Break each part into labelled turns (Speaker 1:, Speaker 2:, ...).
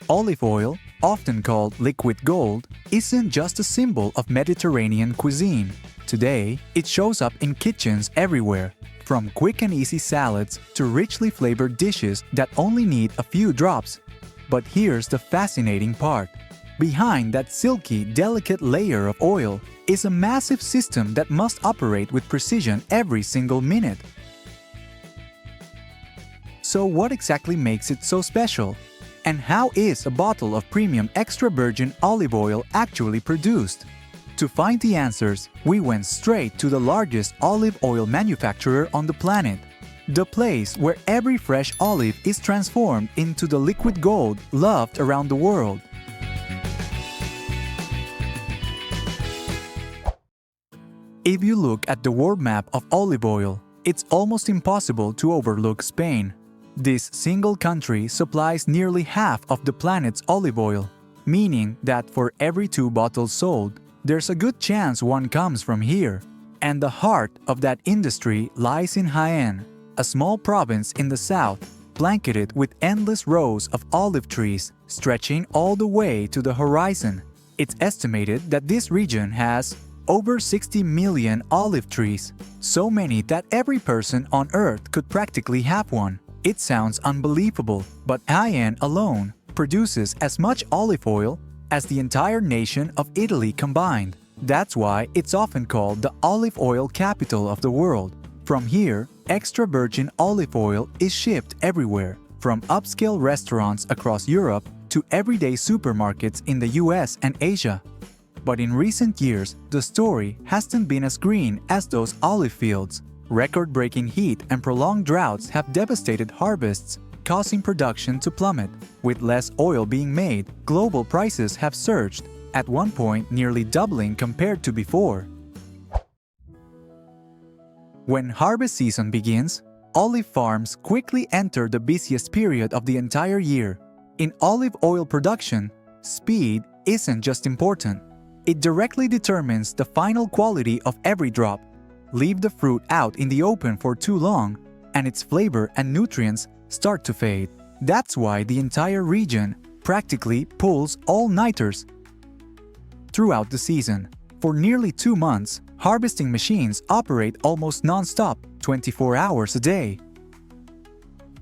Speaker 1: Olive oil, often called liquid gold, isn't just a symbol of Mediterranean cuisine. Today, it shows up in kitchens everywhere, from quick and easy salads to richly flavored dishes that only need a few drops. But here's the fascinating part. Behind that silky, delicate layer of oil is a massive system that must operate with precision every single minute. So what exactly makes it so special? And how is a bottle of premium extra virgin olive oil actually produced? To find the answers, we went straight to the largest olive oil manufacturer on the planet, the place where every fresh olive is transformed into the liquid gold loved around the world. If you look at the world map of olive oil, it's almost impossible to overlook Spain. This single country supplies nearly half of the planet's olive oil, meaning that for every 2 bottles sold, there's a good chance one comes from here. And the heart of that industry lies in Jaén, a small province in the south, blanketed with endless rows of olive trees stretching all the way to the horizon. It's estimated that this region has over 60 million olive trees, so many that every person on Earth could practically have one. It sounds unbelievable, but Jaén alone produces as much olive oil as the entire nation of Italy combined. That's why it's often called the olive oil capital of the world. From here, extra virgin olive oil is shipped everywhere, from upscale restaurants across Europe to everyday supermarkets in the US and Asia. But in recent years, the story hasn't been as green as those olive fields. Record-breaking heat and prolonged droughts have devastated harvests, causing production to plummet. With less oil being made, global prices have surged, at one point nearly doubling compared to before. When harvest season begins, olive farms quickly enter the busiest period of the entire year. In olive oil production, speed isn't just important. It directly determines the final quality of every drop. Leave the fruit out in the open for too long, and its flavor and nutrients start to fade. That's why the entire region practically pulls all-nighters throughout the season. For nearly 2 months, harvesting machines operate almost non-stop, 24 hours a day.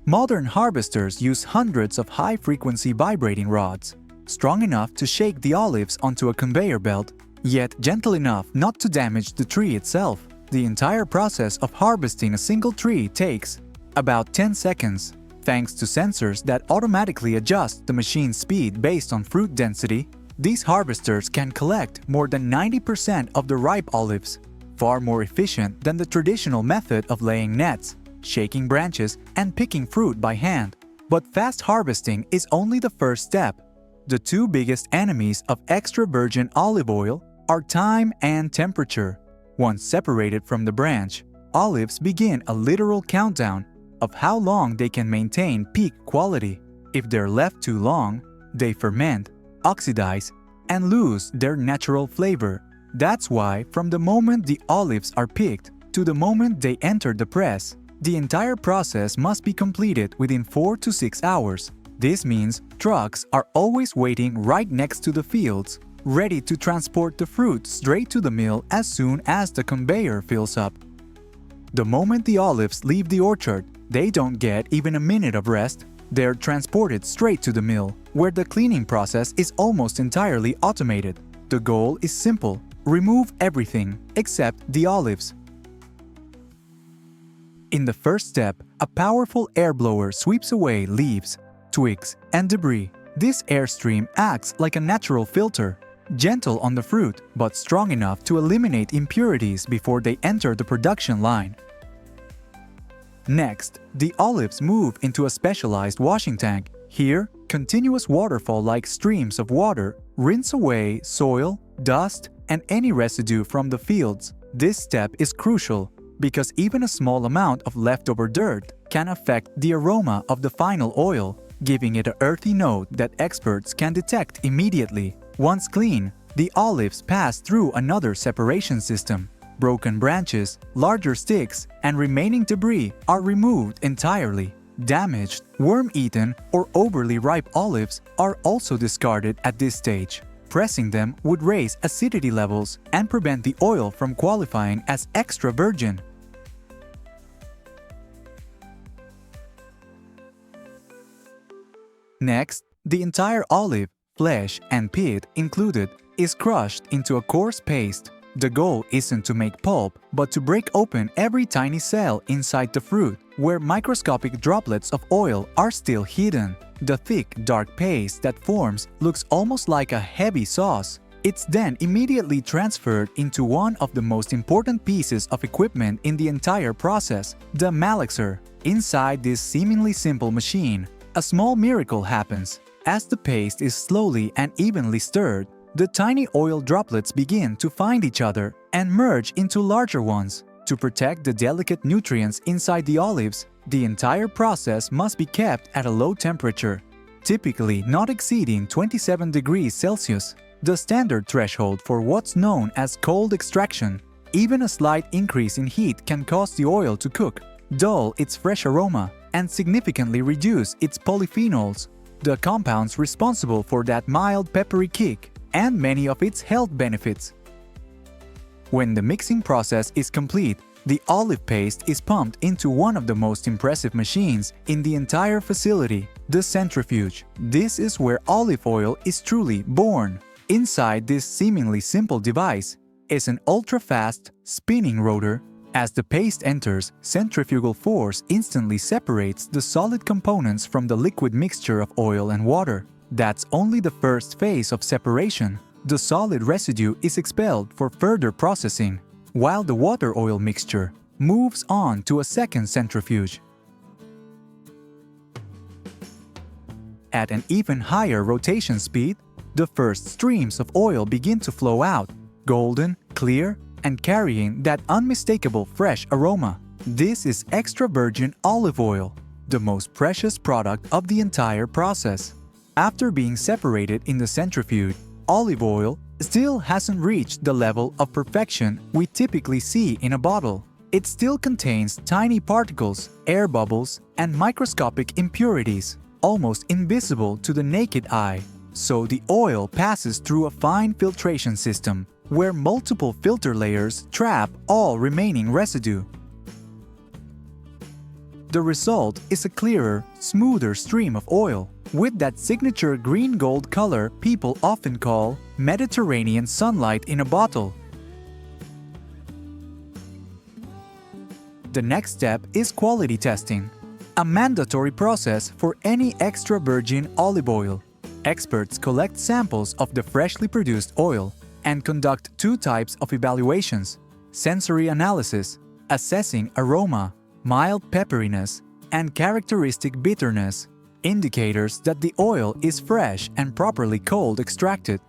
Speaker 1: Modern harvesters use hundreds of high-frequency vibrating rods, strong enough to shake the olives onto a conveyor belt, yet gentle enough not to damage the tree itself. The entire process of harvesting a single tree takes about 10 seconds. Thanks to sensors that automatically adjust the machine's speed based on fruit density, these harvesters can collect more than 90% of the ripe olives, far more efficient than the traditional method of laying nets, shaking branches, and picking fruit by hand. But fast harvesting is only the first step. The 2 biggest enemies of extra virgin olive oil are time and temperature. Once separated from the branch, olives begin a literal countdown of how long they can maintain peak quality. If they're left too long, they ferment, oxidize, and lose their natural flavor. That's why from the moment the olives are picked to the moment they enter the press, the entire process must be completed within 4 to 6 hours. This means trucks are always waiting right next to the fields, ready to transport the fruit straight to the mill as soon as the conveyor fills up. The moment the olives leave the orchard, they don't get even a minute of rest. They're transported straight to the mill, where the cleaning process is almost entirely automated. The goal is simple: remove everything except the olives. In the first step, a powerful air blower sweeps away leaves, twigs, and debris. This airstream acts like a natural filter, gentle on the fruit but strong enough to eliminate impurities before they enter the production line. Next, the olives move into a specialized washing tank. Here, continuous waterfall-like streams of water rinse away soil, dust, and any residue from the fields. This step is crucial because even a small amount of leftover dirt can affect the aroma of the final oil, giving it an earthy note that experts can detect immediately. Once clean, the olives pass through another separation system. Broken branches, larger sticks, and remaining debris are removed entirely. Damaged, worm-eaten, or overly ripe olives are also discarded at this stage. Pressing them would raise acidity levels and prevent the oil from qualifying as extra virgin. Next, the entire olive, flesh and pit included, is crushed into a coarse paste. The goal isn't to make pulp, but to break open every tiny cell inside the fruit, where microscopic droplets of oil are still hidden. The thick, dark paste that forms looks almost like a heavy sauce. It's then immediately transferred into one of the most important pieces of equipment in the entire process, the malaxer. Inside this seemingly simple machine, a small miracle happens. As the paste is slowly and evenly stirred, the tiny oil droplets begin to find each other and merge into larger ones. To protect the delicate nutrients inside the olives, the entire process must be kept at a low temperature, typically not exceeding 27 degrees Celsius, the standard threshold for what's known as cold extraction. Even a slight increase in heat can cause the oil to cook, dull its fresh aroma, and significantly reduce its polyphenols, the compounds responsible for that mild peppery kick, and many of its health benefits. When the mixing process is complete, the olive paste is pumped into one of the most impressive machines in the entire facility, the centrifuge. This is where olive oil is truly born. Inside this seemingly simple device is an ultra-fast, spinning rotor. As the paste enters, centrifugal force instantly separates the solid components from the liquid mixture of oil and water. That's only the first phase of separation. The solid residue is expelled for further processing, while the water-oil mixture moves on to a second centrifuge. At an even higher rotation speed, the first streams of oil begin to flow out, golden, clear, and carrying that unmistakable fresh aroma. This is extra virgin olive oil, the most precious product of the entire process. After being separated in the centrifuge, olive oil still hasn't reached the level of perfection we typically see in a bottle. It still contains tiny particles, air bubbles, and microscopic impurities, almost invisible to the naked eye. So the oil passes through a fine filtration system, where multiple filter layers trap all remaining residue. The result is a clearer, smoother stream of oil, with that signature green-gold color people often call Mediterranean sunlight in a bottle. The next step is quality testing, a mandatory process for any extra virgin olive oil. Experts collect samples of the freshly produced oil and conduct two types of evaluations: sensory analysis, assessing aroma, mild pepperiness, and characteristic bitterness, indicators that the oil is fresh and properly cold extracted;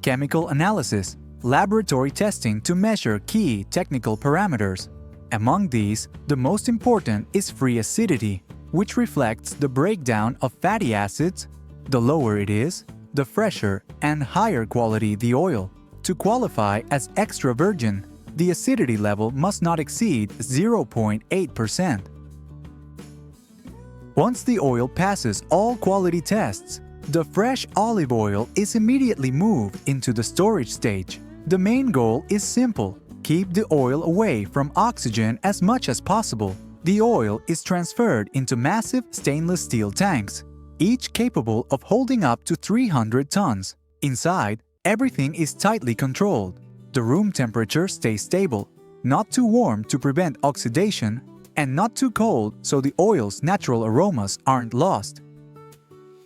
Speaker 1: chemical analysis, laboratory testing to measure key technical parameters. Among these, the most important is free acidity, which reflects the breakdown of fatty acids. The lower it is, the fresher and higher quality the oil. To qualify as extra virgin, the acidity level must not exceed 0.8%. Once the oil passes all quality tests, the fresh olive oil is immediately moved into the storage stage. The main goal is simple: keep the oil away from oxygen as much as possible. The oil is transferred into massive stainless steel tanks, each capable of holding up to 300 tons. Inside, everything is tightly controlled. The room temperature stays stable, not too warm to prevent oxidation, and not too cold so the oil's natural aromas aren't lost.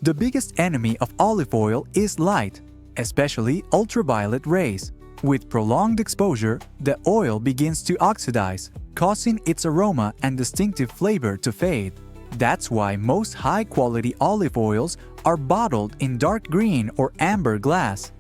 Speaker 1: The biggest enemy of olive oil is light, especially ultraviolet rays. With prolonged exposure, the oil begins to oxidize, causing its aroma and distinctive flavor to fade. That's why most high-quality olive oils are bottled in dark green or amber glass.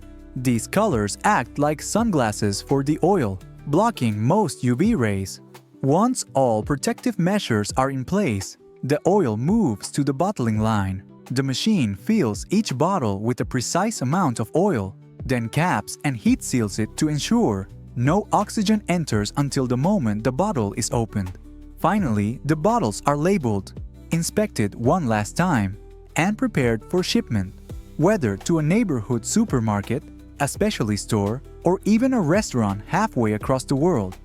Speaker 1: These colors act like sunglasses for the oil, blocking most UV rays. Once all protective measures are in place, the oil moves to the bottling line. The machine fills each bottle with a precise amount of oil, then caps and heat seals it to ensure No oxygen enters until the moment the bottle is opened. Finally, the bottles are labeled, inspected one last time, and prepared for shipment, whether to a neighborhood supermarket, a specialty store, or even a restaurant halfway across the world.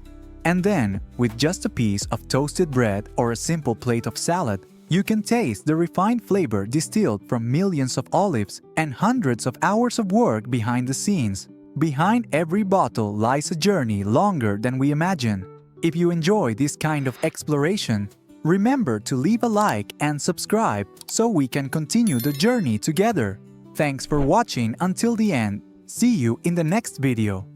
Speaker 1: And then, with just a piece of toasted bread or a simple plate of salad, you can taste the refined flavor distilled from millions of olives and hundreds of hours of work behind the scenes. Behind every bottle lies a journey longer than we imagine. If you enjoy this kind of exploration, remember to leave a like and subscribe so we can continue the journey together. Thanks for watching until the end. See you in the next video.